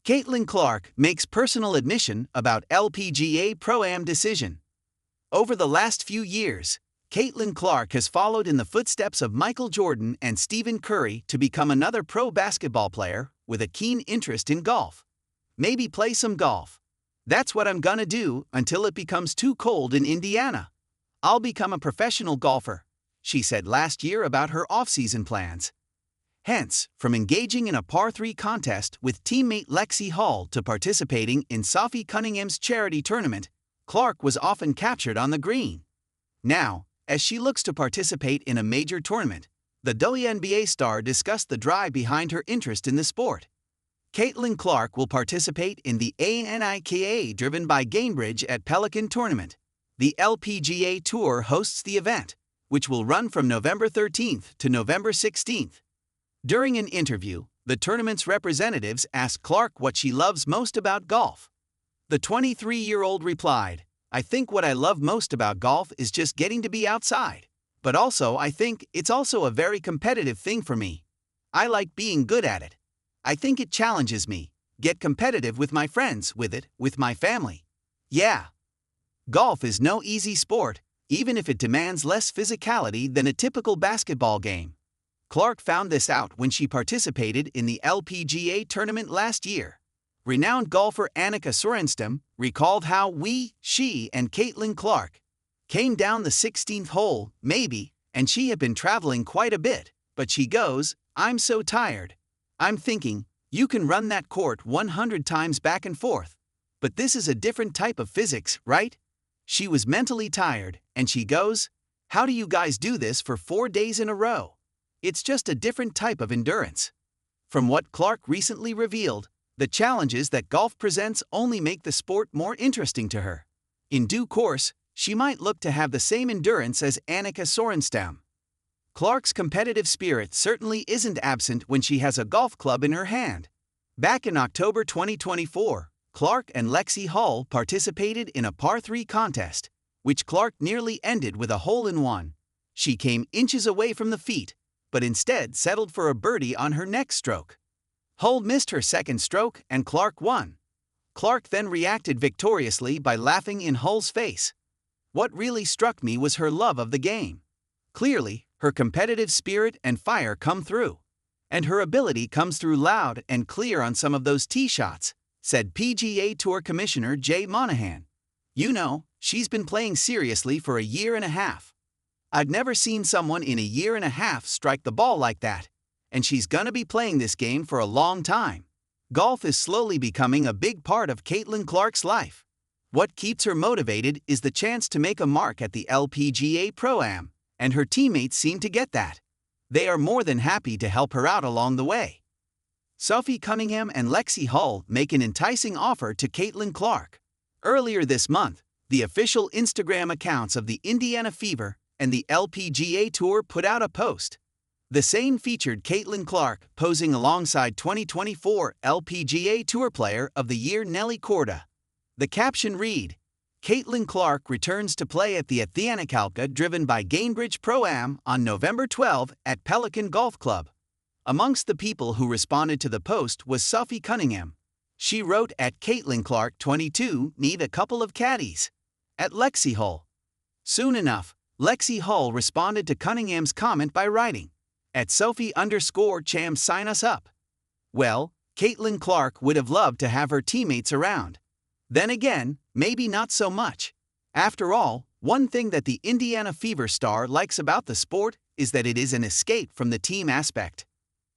Caitlin Clark makes personal admission about LPGA Pro-Am decision. Over the last few years, Caitlin Clark has followed in the footsteps of Michael Jordan and Stephen Curry to become another pro basketball player with a keen interest in golf. Maybe play some golf. That's what I'm gonna do until it becomes too cold in Indiana. I'll become a professional golfer, she said last year about her offseason plans. Hence, from engaging in a par 3 contest with teammate Lexie Hull to participating in Sophie Cunningham's charity tournament, Clark was often captured on the green. Now, as she looks to participate in a major tournament, the WNBA star discussed the drive behind her interest in the sport. Caitlin Clark will participate in the ANIKA driven by Gainbridge at Pelican Tournament. The LPGA Tour hosts the event, which will run from November 13th to November 16th. During an interview, the tournament's representatives asked Clark what she loves most about golf. The 23-year-old replied, "I think what I love most about golf is just getting to be outside. But also I think it's also a very competitive thing for me. I like being good at it. I think it challenges me, get competitive with my friends with it, with my family. Yeah. Golf is no easy sport, even if it demands less physicality than a typical basketball game." Clark found this out when she participated in the LPGA tournament last year. Renowned golfer Annika Sorenstam recalled how she and Caitlin Clark came down the 16th hole, maybe, and she had been traveling quite a bit, but she goes, "I'm so tired. I'm thinking, you can run that court 100 times back and forth. But this is a different type of physics, right?" She was mentally tired, and she goes, "How do you guys do this for 4 days in a row? It's just a different type of endurance." From what Clark recently revealed, the challenges that golf presents only make the sport more interesting to her. In due course, she might look to have the same endurance as Annika Sorenstam. Clark's competitive spirit certainly isn't absent when she has a golf club in her hand. Back in October 2024, Clark and Lexie Hull participated in a par 3 contest, which Clark nearly ended with a hole-in-one. She came inches away from the feet, but instead settled for a birdie on her next stroke. Hull missed her second stroke and Clark won. Clark then reacted victoriously by laughing in Hull's face. "What really struck me was her love of the game. Clearly, her competitive spirit and fire come through. And her ability comes through loud and clear on some of those tee shots," said PGA Tour Commissioner Jay Monahan. "You know, she's been playing seriously for a year and a half. I've never seen someone in a year and a half strike the ball like that. And she's gonna be playing this game for a long time." Golf is slowly becoming a big part of Caitlin Clark's life. What keeps her motivated is the chance to make a mark at the LPGA Pro-Am, and her teammates seem to get that. They are more than happy to help her out along the way. Sophie Cunningham and Lexie Hull make an enticing offer to Caitlin Clark. Earlier this month, the official Instagram accounts of the Indiana Fever and the LPGA Tour put out a post. The same featured Caitlin Clark posing alongside 2024 LPGA Tour Player of the Year Nelly Korda. The caption read, "Caitlin Clark returns to play at the ANIKA driven by Gainbridge Pro-Am on November 12 at Pelican Golf Club." Amongst the people who responded to the post was Sophie Cunningham. She wrote at Caitlin Clark 22 need a couple of caddies. At Lexie Hull. Soon enough, Lexie Hull responded to Cunningham's comment by writing, "At Sophie_Cham sign us up." Well, Caitlin Clark would have loved to have her teammates around. Then again, maybe not so much. After all, one thing that the Indiana Fever star likes about the sport is that it is an escape from the team aspect.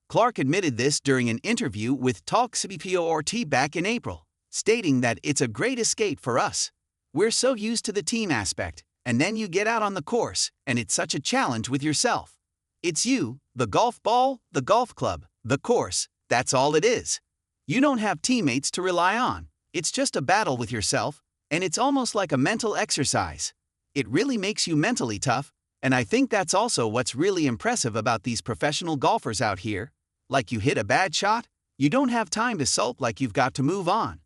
Clark admitted this during an interview with Talk CPORT back in April, stating that "it's a great escape for us. We're so used to the team aspect, and then you get out on the course, and it's such a challenge with yourself. It's you, the golf ball, the golf club, the course, that's all it is. You don't have teammates to rely on. It's just a battle with yourself, and it's almost like a mental exercise. It really makes you mentally tough, and I think that's also what's really impressive about these professional golfers out here. Like you hit a bad shot, you don't have time to sulk like you've got to move on."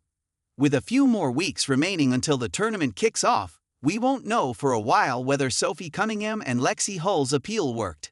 With a few more weeks remaining until the tournament kicks off, we won't know for a while whether Sophie Cunningham and Lexie Hull's appeal worked.